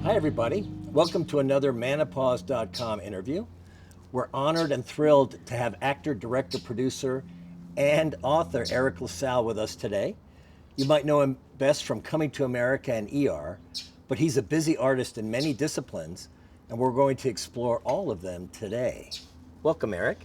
Hi, everybody. Welcome to another Manopause.com interview. We're honored and thrilled to have actor, director, producer, and author Eriq La Salle with us today. You might know him best from Coming to America and ER, but he's a busy artist in many disciplines, and we're going to explore all of them today. Welcome, Eriq.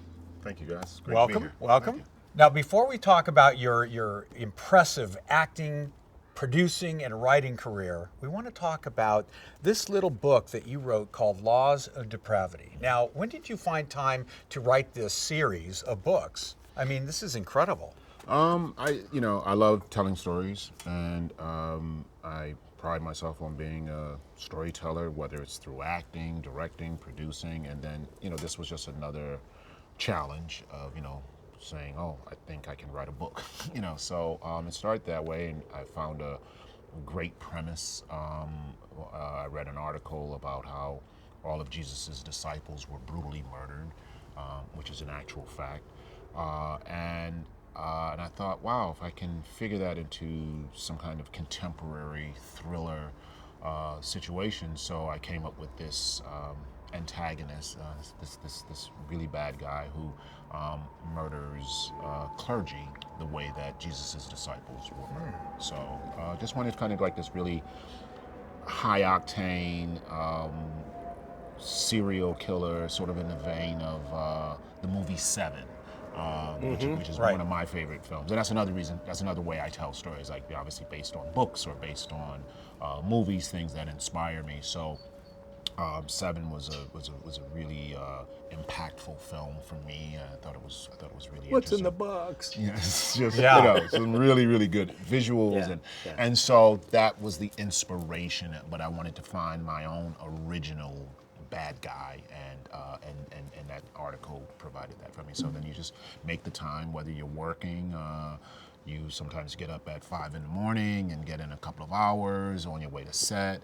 Thank you, guys. Great to be Welcome, here. welcome. Thank you. Now, before we talk about your impressive acting, producing, and writing career, we want to talk about this little book that you wrote called Laws of Depravity. Now, when did you find time to write this series of books? I mean, this is incredible. I love telling stories, and I pride myself on being a storyteller, whether it's through acting, directing, producing, and then, this was just another challenge of, saying, oh, I think I can write a book, So it started that way, and I found a great premise. I read an article about how all of Jesus's disciples were brutally murdered, which is an actual fact. And I thought, wow, if I can figure that into some kind of contemporary thriller situation, so I came up with this antagonist, this really bad guy who murders clergy the way that Jesus's disciples were murdered. So just wanted kind of like this really high octane serial killer, sort of in the vein of the movie Seven. Which is Right. one of my favorite films, and that's another reason. That's another way I tell stories, like obviously based on books or based on movies, things that inspire me. So, Seven was a really impactful film for me. I thought it was really What's in interesting. the box? Yes, just Yeah. some really good visuals, Yeah. and so that was the inspiration. But I wanted to find my own original bad guy, and that article provided that for me. So then you just make the time, whether you're working. You sometimes get up at 5 in the morning and get in a couple of hours on your way to set.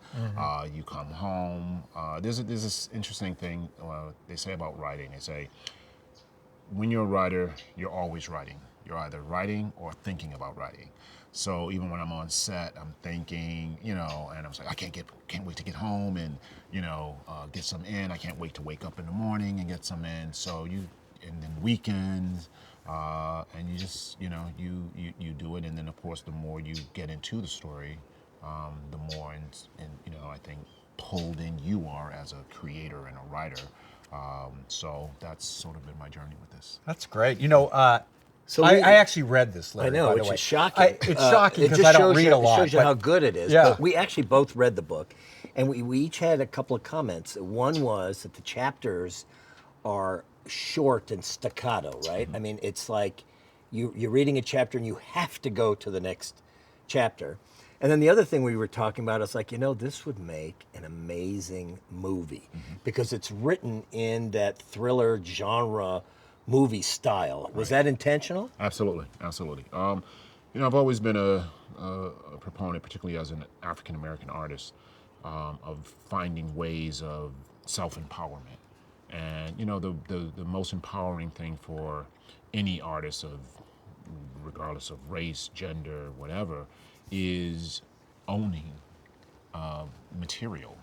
You come home. There's this interesting thing they say about writing. They say when you're a writer, you're always writing. You're either writing or thinking about writing. So even when I'm on set, I'm thinking, and I'm like, I can't wait to get home and, get some in. I can't wait to wake up in the morning and get some in. So and then weekends, and you just, you do it. And then of course, the more you get into the story, the more, I think pulled in you are as a creator and a writer. So that's sort of been my journey with this. That's great. So I we- actually read this, Larry, I know, by which the way. is shocking. It's shocking It because just I don't shows read you, a lot. It shows you but- how good it is. Yeah. But we actually both read the book, and we each had a couple of comments. One was that the chapters are short and staccato, right? I mean, it's like you're reading a chapter and you have to go to the next chapter. And then the other thing we were talking about is like, this would make an amazing movie because it's written in that thriller genre movie style. Was that intentional? Absolutely. I've always been a proponent, particularly as an African American artist, of finding ways of self-empowerment. And the most empowering thing for any artist, regardless of race, gender, whatever, is owning material,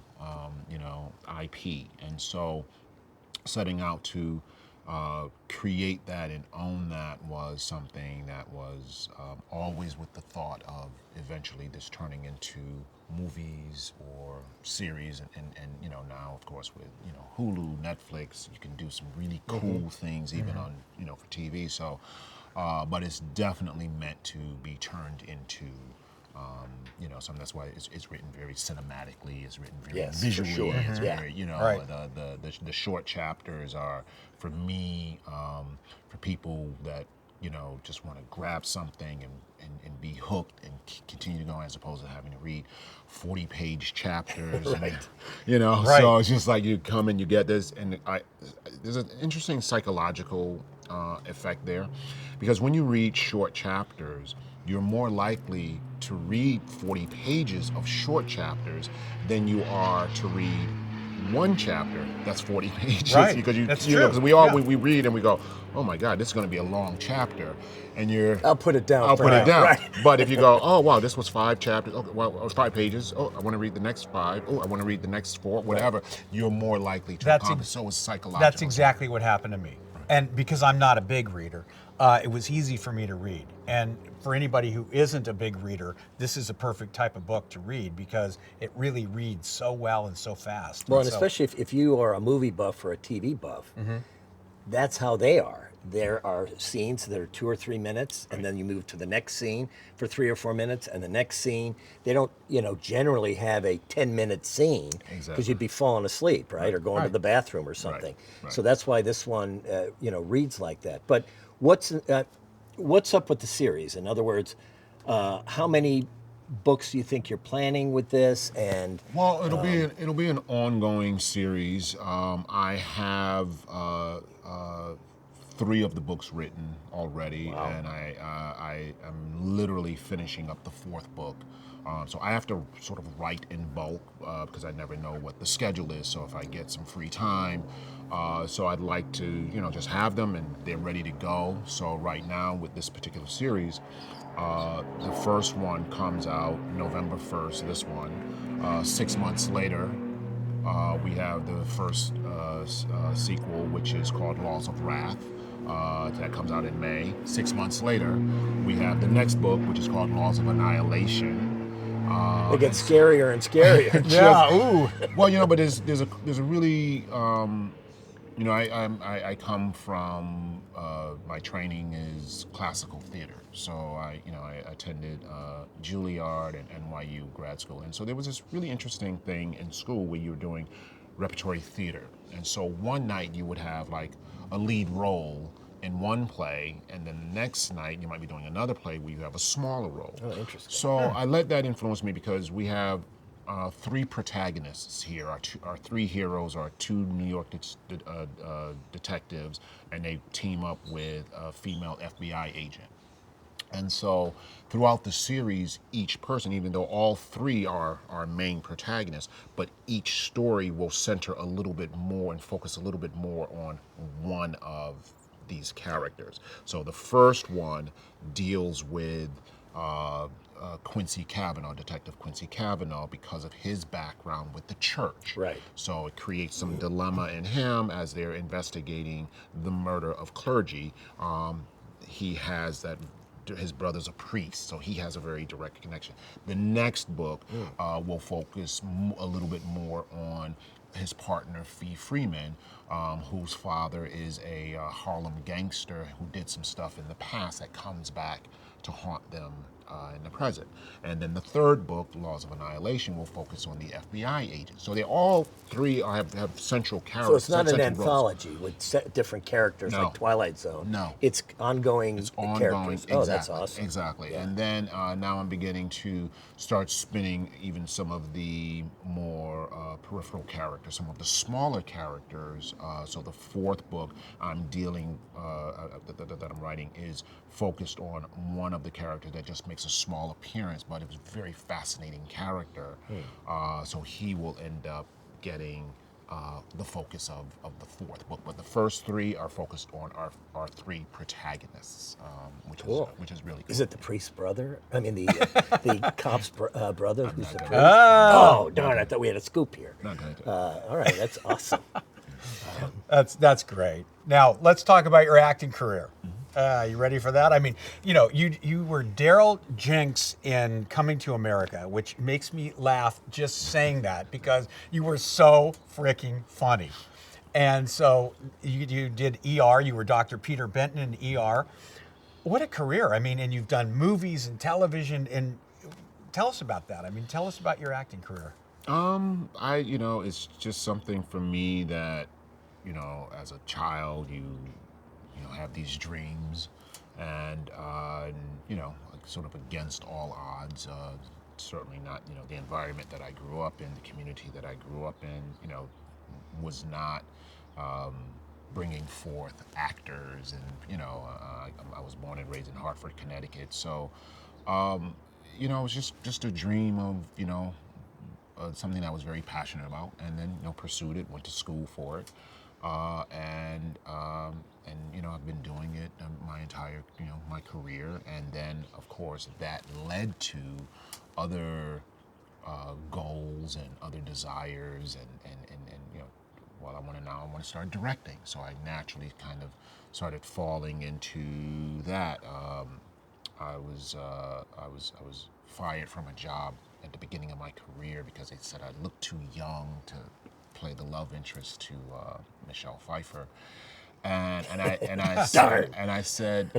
IP. And so setting out to create that and own that was something that was always with the thought of eventually this turning into movies or series, and now of course with Hulu, Netflix, you can do some really cool things even on for TV. So but it's definitely meant to be turned into something. That's why it's written very cinematically. It's written very Yes, for visually. sure. It's Yeah. very, Right. the short chapters are for me, for people that just want to grab something and be hooked and continue to go, as opposed to having to read 40-page chapters. Right. And, Right. so it's just like you come and you get this, and there's an interesting psychological effect there, because when you read short chapters, you're more likely to read 40 pages of short chapters than you are to read one chapter that's 40 pages. Right. Because That's you know, true. because we all Yeah. we read and we go, oh my God, this is going to be a long chapter, and I'll put it down I'll for put now. it down. Right. But if you go, oh wow, this was 5 chapters. Okay, well, it was 5 pages. Oh, I want to read the next 5. Oh, I want to read the next 4. Whatever. You're more likely to accomplish. So it's psychological. That's exactly what happened to me. And because I'm not a big reader, it was easy for me to read. And for anybody who isn't a big reader, this is a perfect type of book to read because it really reads so well and so fast. Well, and so, especially if you are a movie buff or a TV buff, that's how they are. There are scenes that are 2 or 3 minutes, and then you move to the next scene for 3 or 4 minutes, and the next scene. They don't, generally have a 10-minute scene because Exactly. you'd be falling asleep, right, or going to Right. the bathroom or something. Right. So that's why this one, reads like that. But what's up with the series? In other words, how many books do you think you're planning with this? And Well, it'll be an ongoing series. I have 3 of the books written already, and I am literally finishing up the 4th book. So I have to sort of write in bulk because I never know what the schedule is. So if I get some free time, so I'd like to just have them and they're ready to go. So right now with this particular series, the first one comes out November 1st. This one, 6 months later. We have the first sequel, which is called Laws of Wrath. That comes out in May. 6 months later, we have the next book, which is called Laws of Annihilation. they get scarier and scarier. yeah, ooh. Well, but there's a really I come from my training is classical theater, so I attended Juilliard and NYU grad school, and so there was this really interesting thing in school where you were doing repertory theater, and so one night you would have like a lead role in one play, and then the next night you might be doing another play where you have a smaller role. Oh, interesting. So I let that influence me because we have 3 protagonists here. Our 3 heroes are 2 New York detectives, and they team up with a female FBI agent. And so throughout the series, each person, even though all 3 are our main protagonists, but each story will center a little bit more and focus a little bit more on one of these characters. So the first one deals with Quincy Kavanaugh, Detective Quincy Kavanaugh, because of his background with the church. Right. So it creates some dilemma in him as they're investigating the murder of clergy. He has that. His brother's a priest, so he has a very direct connection. The next book will focus a little bit more on his partner, Fee Freeman, whose father is a Harlem gangster who did some stuff in the past that comes back to haunt them in the present. And then the third book, Laws of Annihilation, will focus on the FBI agent. So they all 3 have central characters. So it's not an central roles. anthology with different characters No. like Twilight Zone. No. It's ongoing Ongoing, characters. exactly, Oh, that's awesome. exactly. Yeah. And then now I'm beginning to start spinning even some of the more peripheral characters, some of the smaller characters. So the 4th book I'm dealing that I'm writing is focused on one of the characters that just makes a small appearance, but it was a very fascinating character. So he will end up getting the focus of the 4th book. But the first 3 are focused on our 3 protagonists, which is really cool. Is it the priest's brother? I mean, the cop's brother who's the priest? Oh. Oh, darn, I thought we had a scoop here. Not going to. All right, that's awesome. That's great. Now let's talk about your acting career. You ready for that? I mean, you were Darryl Jenks in Coming to America, which makes me laugh just saying that because you were so freaking funny. And so you did ER. You were Dr. Peter Benton in ER. What a career! I mean, and you've done movies and television. And tell us about that. I mean, tell us about your acting career. It's just something for me that, as a child, you have these dreams, and sort of against all odds. Certainly not, the environment that I grew up in, the community that I grew up in, was not bringing forth actors, and I was born and raised in Hartford, Connecticut, so it was just a dream of something I was very passionate about, and then pursued it, went to school for it, and I've been doing it my entire my career, and then of course that led to other goals and other desires, and well, I want to start directing, so I naturally kind of started falling into that. I was fired from a job at the beginning of my career because they said I looked too young to play the love interest to Michelle Pfeiffer, and I said,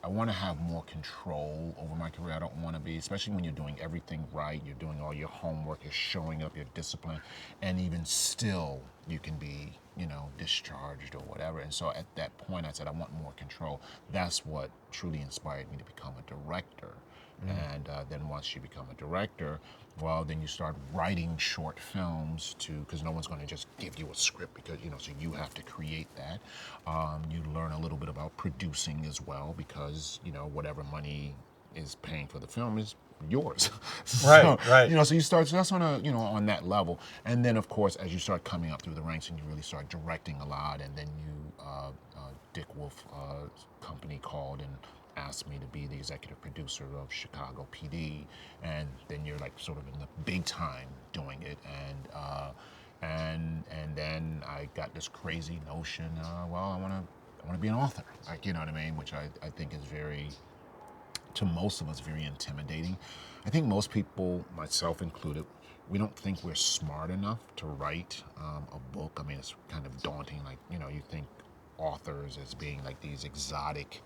I want to have more control over my career. I don't want to be, especially when you're doing everything right, you're doing all your homework, you're showing up, you're disciplined, and even still you can be, discharged or whatever. And so at that point I said, I want more control. That's what truly inspired me to become a director. And then once you become a director, well, then you start writing short films because no one's going to just give you a script, because so you have to create that. You learn a little bit about producing as well, because whatever money is paying for the film is yours. Right, right. So you start. So that's on on that level, and then of course as you start coming up through the ranks and you really start directing a lot, and then Dick Wolf company called and asked me to be the executive producer of Chicago PD, and then you're like sort of in the big time doing it, and then I got this crazy notion. Well, I want to be an author, like, what I mean, which I think is very, to most of us, very intimidating. I think most people, myself included, we don't think we're smart enough to write a book. I mean, it's kind of daunting. Like, you think authors as being like these exotic,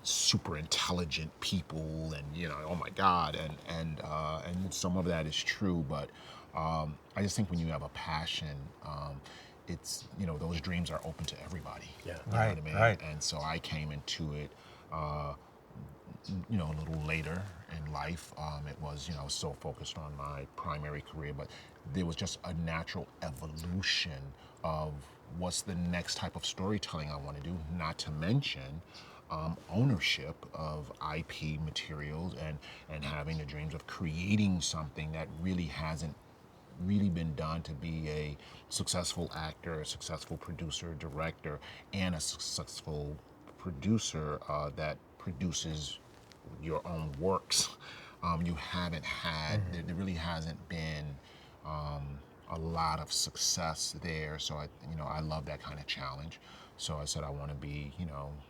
super intelligent people, and oh my God, and some of that is true, but I just think when you have a passion, it's those dreams are open to everybody. Yeah. You know Right, what I mean? right. And so I came into it a little later in life. It was, I was so focused on my primary career, but there was just a natural evolution of what's the next type of storytelling I want to do, not to mention ownership of IP materials, and having the dreams of creating something that really hasn't really been done, to be a successful actor, a successful producer, director, and a successful producer that produces your own works. You haven't had, there really hasn't been a lot of success there. So I love that kind of challenge. So I said I want to be,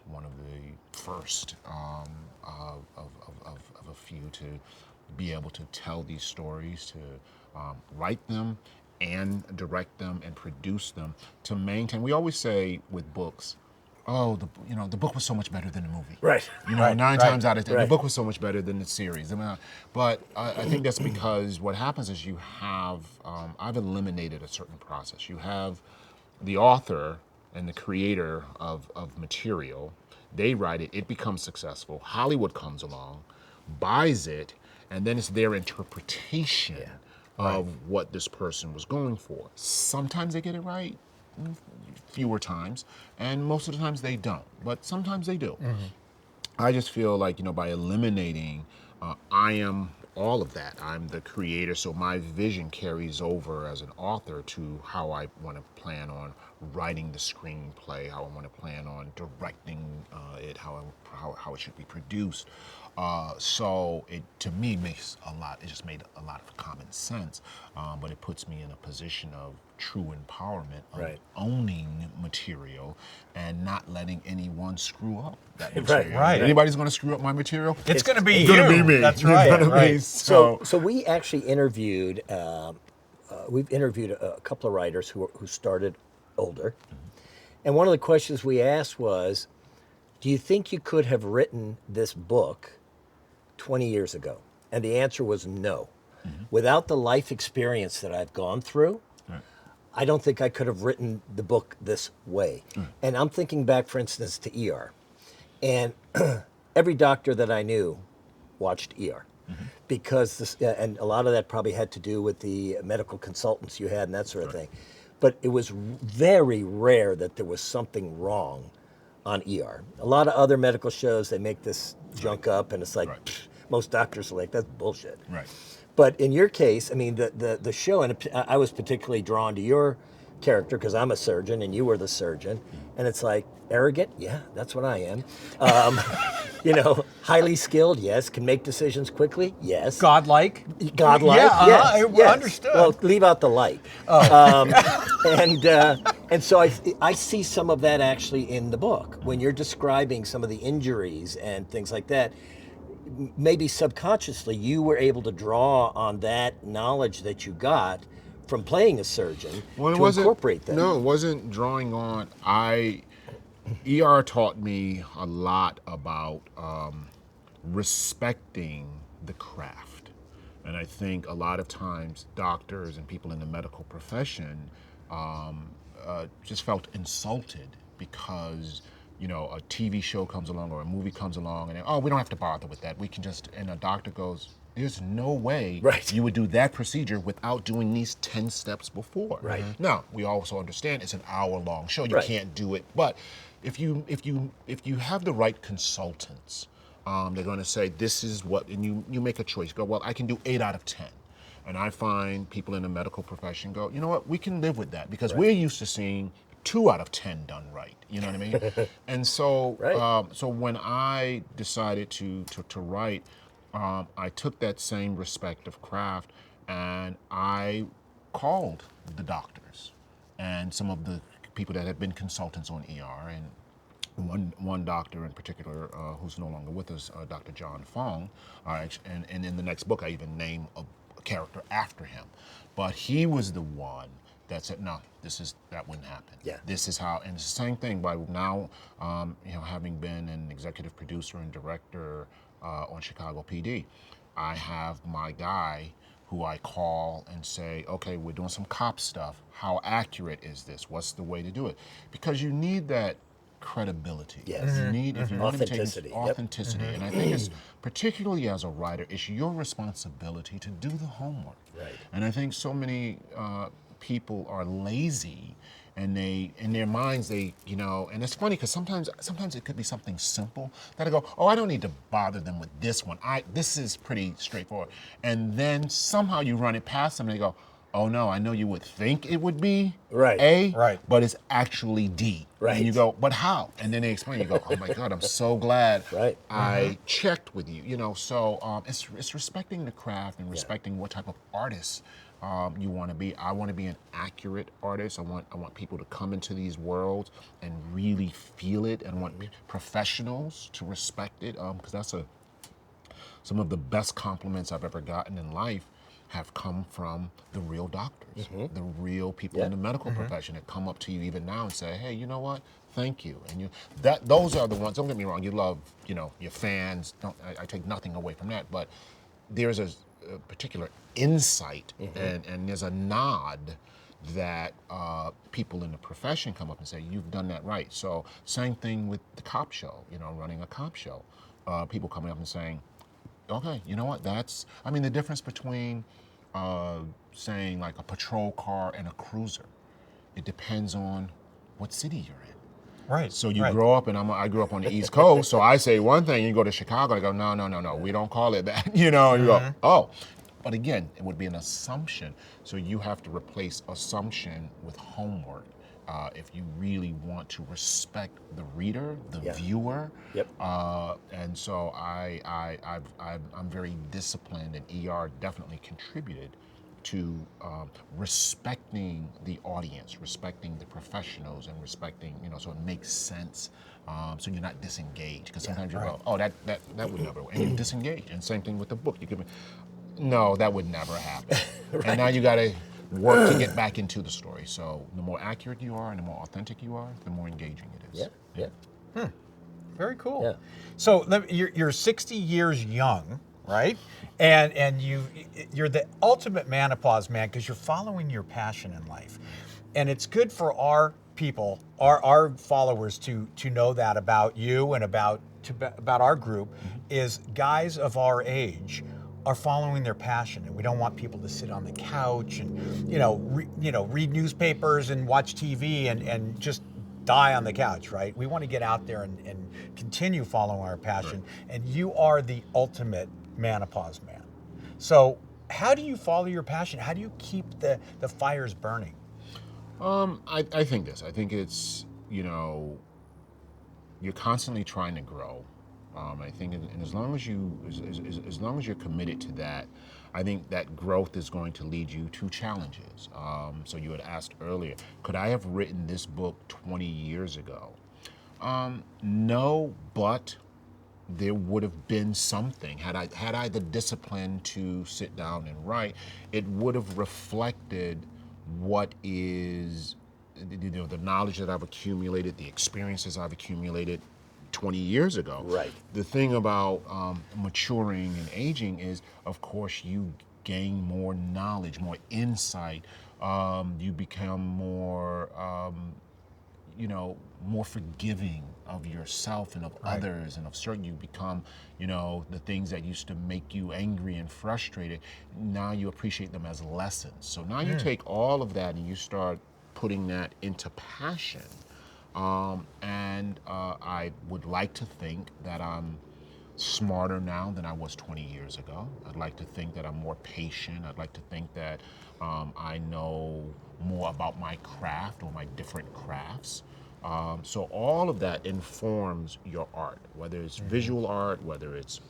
one of the first of a few to be able to tell these stories, to write them and direct them and produce them, to maintain. We always say with books, oh, the book was so much better than the movie. Right. Nine times out of 10, Right. the book was so much better than the series. But I think that's because what happens is you have, I've eliminated a certain process. You have the author and the creator of material. They write it, it becomes successful. Hollywood comes along, buys it, and then it's their interpretation of what this person was going for. Sometimes they get it right, fewer times, and most of the times they don't, but sometimes they do. I just feel like, by eliminating, I am all of that. I'm the creator, so my vision carries over as an author to how I want to plan on writing the screenplay, how I want to plan on directing it, how it should be produced. So it, to me, makes a lot, it just made a lot of common sense, but it puts me in a position of true empowerment, of Right. owning material and not letting anyone screw up that Right, material. right. If anybody's going to screw up my material, It's going to be it's you. going to be me. That's It's right. gonna be. Right. So we actually interviewed, we've interviewed a couple of writers who started older. And one of the questions we asked was, do you think you could have written this book 20 years ago? And the answer was no. Without the life experience that I've gone through, I don't think I could have written the book this way. And I'm thinking back, for instance, to ER. And every doctor that I knew watched ER. Because this, and a lot of that probably had to do with the medical consultants you had and that sort of thing. But it was very rare that there was something wrong on ER. A lot of other medical shows, they make this junk up, and it's like, Right. pfft. most doctors are like, that's bullshit. Right. But in your case, I mean, the show, and I was particularly drawn to your character because I'm a surgeon and you were the surgeon. And it's like, arrogant? Yeah, that's what I am. Highly skilled? Yes. Can make decisions quickly? Yes. Godlike? Godlike? Yeah, Yes. I yes. understood. Well, leave out the like. And so I see some of that actually in the book when you're describing some of the injuries and things like that. Maybe subconsciously you were able to draw on that knowledge that you got from playing a surgeon to incorporate that. No, it wasn't drawing on. ER taught me a lot about respecting the craft. And I think a lot of times doctors and people in the medical profession just felt insulted because a TV show comes along or a movie comes along and we don't have to bother with that. We can just, and a doctor goes, there's no way you would do that procedure without doing these 10 steps before. Right. Now, we also understand it's an hour-long show. You can't do it. But if you have the right consultants, they're going to say, this is what, and you make a choice. You go, well, I can do 8 out of 10. And I find people in the medical profession go, you know what, we can live with that because we're used to seeing 2 out of 10 done right. You know what I mean? And so, so when I decided to write, I took that same respect of craft and I called the doctors and some of the people that had been consultants on ER, and one doctor in particular who's no longer with us, Dr. John Fong, and in the next book I even name a character after him, but he was the one that said, no, that wouldn't happen. Yeah. This is how, and it's the same thing by now, having been an executive producer and director on Chicago PD, I have my guy who I call and say, okay, we're doing some cop stuff. How accurate is this? What's the way to do it? Because you need that credibility. Yes. You need, if you want to take Authenticity. authenticity. And I think it's, particularly as a writer, it's your responsibility to do the homework. Right. And I think so many people are lazy, and they, in their minds, and it's funny because sometimes it could be something simple that I go, oh, I don't need to bother them with this one. This is pretty straightforward. And then somehow you run it past them and they go, oh no, I know you would think it would be A, but it's actually D. Right. And you go, but how? And then they explain, you go, oh my God, I'm so glad I checked with you. So it's respecting the craft and respecting what type of artist you want to be. I want to be an accurate artist. I want people to come into these worlds and really feel it, and I want professionals to respect it, because that's some of the best compliments I've ever gotten in life have come from the real doctors, the real people in the medical profession that come up to you even now and say, hey, you know what? Thank you. And those are the ones, don't get me wrong, you love, your fans. I take nothing away from that, but there's a particular insight and there's a nod that people in the profession come up and say, you've done that right. So same thing with the cop show, running a cop show. People coming up and saying, okay, you know what, the difference between saying like a patrol car and a cruiser, it depends on what city you're in. Right. So you grow up, and I grew up on the East Coast, so I say one thing, you go to Chicago, I go, no, we don't call it that, and you go, oh. But again, it would be an assumption, so you have to replace assumption with homework if you really want to respect the reader, the viewer. Yep. And so I'm very disciplined, and ER definitely contributed to respecting the audience, respecting the professionals, and respecting, so it makes sense. So you're not disengaged, because sometimes you go, oh, that would never, and you disengage. And same thing with the book. You could be, no, that would never happen. And now you got to work to get back into the story. So the more accurate you are and the more authentic you are, the more engaging it is. Yeah. Very cool. Yeah. So you're 60 years young, right? And you're the ultimate man applause man, because you're following your passion in life. And it's good for our people, our followers to know that about you and about our group, is guys of our age are following their passion, and we don't want people to sit on the couch and read newspapers and watch TV and just die on the couch, right? We want to get out there and continue following our passion, and you are the ultimate menopause man. So how do you follow your passion? How do you keep the fires burning? I think this. I think it's, you're constantly trying to grow. I think, and as long as as long as you're committed to that, I think that growth is going to lead you to challenges. So you had asked earlier, could I have written this book 20 years ago? No, but there would have been something had I the discipline to sit down and write. It would have reflected what is, the knowledge that I've accumulated, the experiences I've accumulated 20 years ago. Right. The thing about maturing and aging is, of course, you gain more knowledge, more insight. You become more more forgiving of yourself and of others and of certain. You become, the things that used to make you angry and frustrated, now you appreciate them as lessons. So now you take all of that and you start putting that into passion. I would like to think that I'm smarter now than I was 20 years ago. I'd like to think that I'm more patient. I'd like to think that I know more about my craft or my different crafts. So all of that informs your art, whether it's visual art, whether it's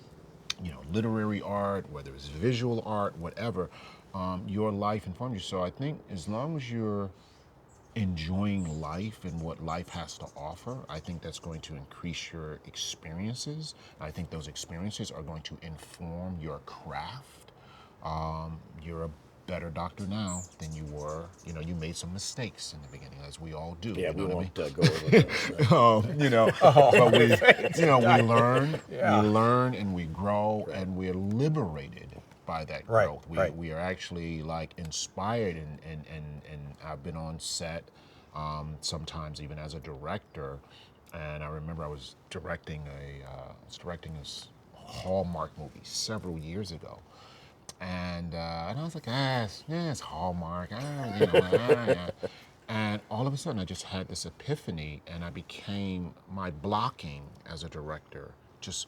literary art, whether it's visual art, whatever. Your life informs you. So I think as long as you're enjoying life and what life has to offer, I think that's going to increase your experiences. I think those experiences are going to inform your craft. You're a better doctor now than you were. You made some mistakes in the beginning, as we all do. Yeah, you know we what I mean? won't go over that. But we learn, Yeah. we learn, and we grow, and we're liberated by that Right, growth. right. We are actually like inspired, and I've been on set sometimes even as a director, and I remember I was directing this Hallmark movie several years ago. And I was like, it's Hallmark. And all of a sudden, I just had this epiphany, and my blocking as a director just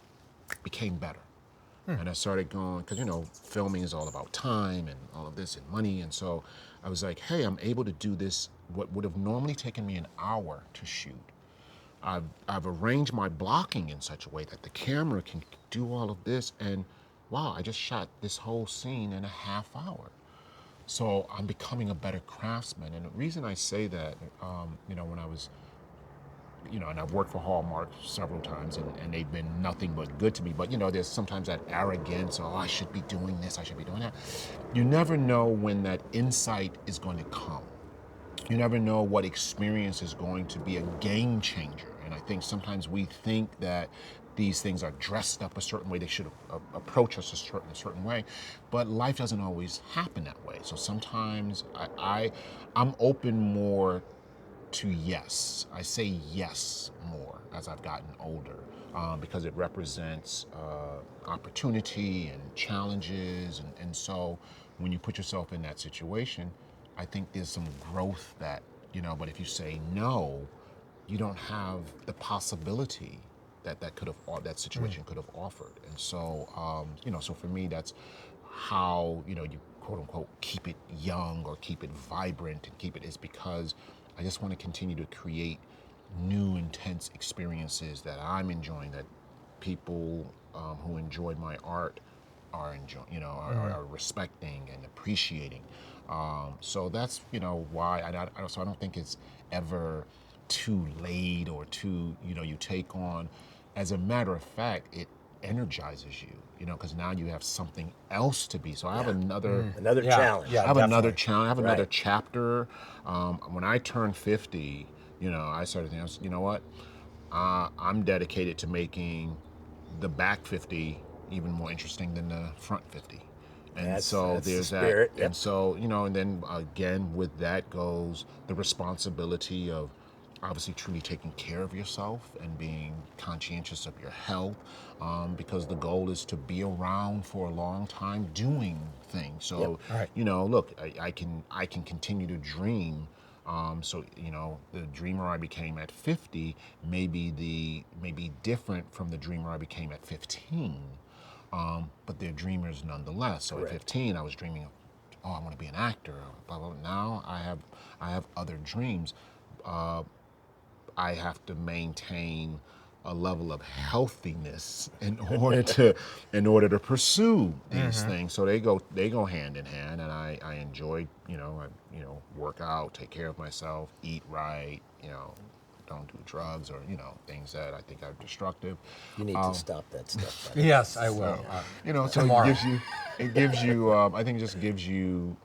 became better. And I started going, because filming is all about time and all of this and money. And so I was like, hey, I'm able to do this, what would have normally taken me an hour to shoot. I've arranged my blocking in such a way that the camera can do all of this, and wow, I just shot this whole scene in a half hour. So I'm becoming a better craftsman. And the reason I say that, when I was, and I've worked for Hallmark several times, and they've been nothing but good to me. But, there's sometimes that arrogance, I should be doing this, I should be doing that. You never know when that insight is going to come. You never know what experience is going to be a game changer. And I think sometimes we think that these things are dressed up a certain way, they should approach us a certain way, but life doesn't always happen that way. So sometimes I'm open more to yes. I say yes more as I've gotten older, because it represents opportunity and challenges. And so when you put yourself in that situation, I think there's some growth that, but if you say no, you don't have the possibility that situation could have offered. And so, so for me, that's how, you quote unquote keep it young or keep it vibrant and keep it, is because I just want to continue to create new intense experiences that I'm enjoying, that people who enjoyed my art are enjoying, are respecting and appreciating. So that's, why so I don't think it's ever too late or too, you take on. As a matter of fact, it energizes you, because now you have something else to be. So I have another challenge. Yeah, I have another definitely. challenge. I have another Right. chapter. When I turned 50, I started thinking, you know what? I'm dedicated to making the back 50 even more interesting than the front 50. And That's there's the that. spirit, yep. And so, and then again, with that goes the responsibility of obviously truly taking care of yourself and being conscientious of your health, because the goal is to be around for a long time doing things. So, All right. look, I can continue to dream. So the dreamer I became at 50 may be different from the dreamer I became at 15. but they're dreamers nonetheless. So Correct. at 15, I was dreaming of, oh, I want to be an actor. Blah, blah, blah. Now I have other dreams. I have to maintain a level of healthiness in order to pursue these things. So they go hand in hand, and I enjoy, work out, take care of myself, eat right, don't do drugs or things that I think are destructive. You need to stop that stuff. by the way. Yes, I will. So Tomorrow. it gives you I think it just gives you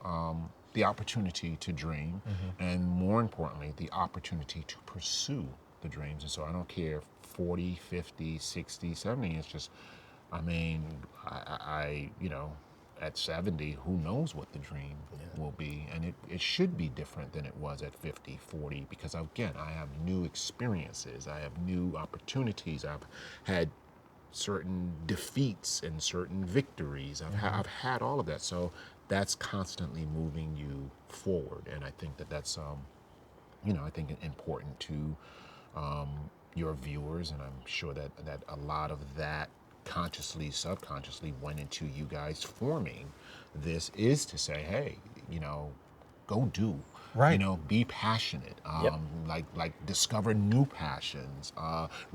the opportunity to dream, and more importantly, the opportunity to pursue the dreams. And so I don't care if 40, 50, 60, 70, it's just, I at 70, who knows what the dream will be. And it should be different than it was at 50, 40, because again, I have new experiences, I have new opportunities, I've had certain defeats and certain victories. I've had all of that. So that's constantly moving you forward. And I think that's, I think important to your viewers. And I'm sure that a lot of that consciously, subconsciously went into you guys forming this, is to say, hey, go do. Right. Be passionate. Yep. Like discover new passions.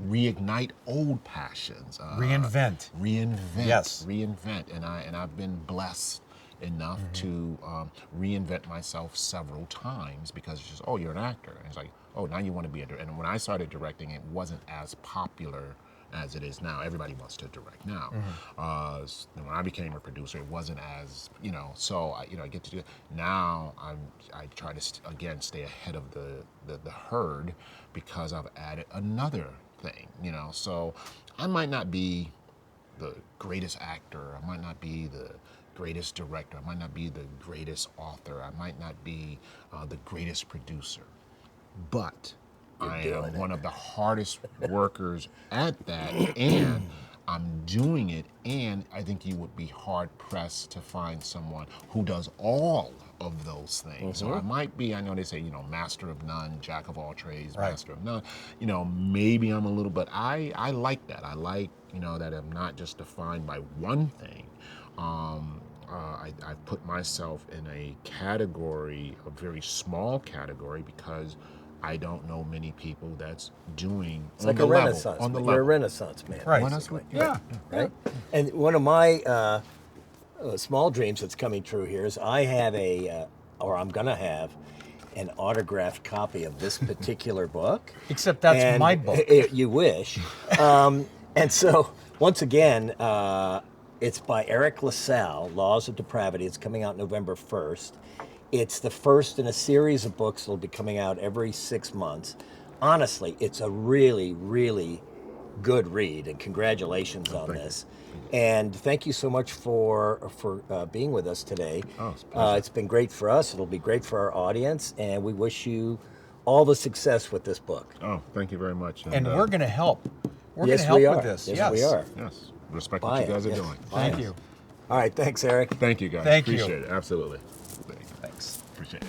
Reignite old passions. Reinvent. Yes. Reinvent. And I've been blessed enough to reinvent myself several times, because it's just, oh, you're an actor. And it's like, oh, now you want to be a director. And when I started directing, it wasn't as popular as it is now. Everybody wants to direct now. When I became a producer, it wasn't as, so I get to do it. Now I try to, again, stay ahead of the herd, because I've added another thing, So I might not be the greatest actor, I might not be the greatest director, I might not be the greatest author, I might not be the greatest producer, but I am one of the hardest workers at that, and I'm doing it, and I think you would be hard pressed to find someone who does all of those things. So I might be, I know they say, master of none, jack of all trades, Right. master of none. Maybe I'm a little, but I like that. I like, that I'm not just defined by one thing. I've put myself in a category, a very small category, because I don't know many people that's doing It's on like the a level, renaissance. on the You're a level. renaissance man. Right. Well, that's basically. what- yeah. Right? And one of my small dreams that's coming true here is I have I'm going to have an autographed copy of this particular book. Except that's And my book. You wish. And so, once again, it's by Eriq La Salle, Laws of Depravity. It's coming out November 1st. It's the first in a series of books that will be coming out every 6 months. Honestly, it's a really, really good read, and congratulations on this. And thank you so much for being with us today. Oh, it's a pleasure. It's been great for us. It'll be great for our audience, and we wish you all the success with this book. Oh, thank you very much. And we're going to help. We're going Yes, to help we are. with this. Yes, we are. Yes, respect Buy what you it, guys are yes. doing. Buy Thank it. you. All right, thanks, Eric. Thank you, guys. Thank you. Appreciate it. Absolutely. Thanks. Appreciate it.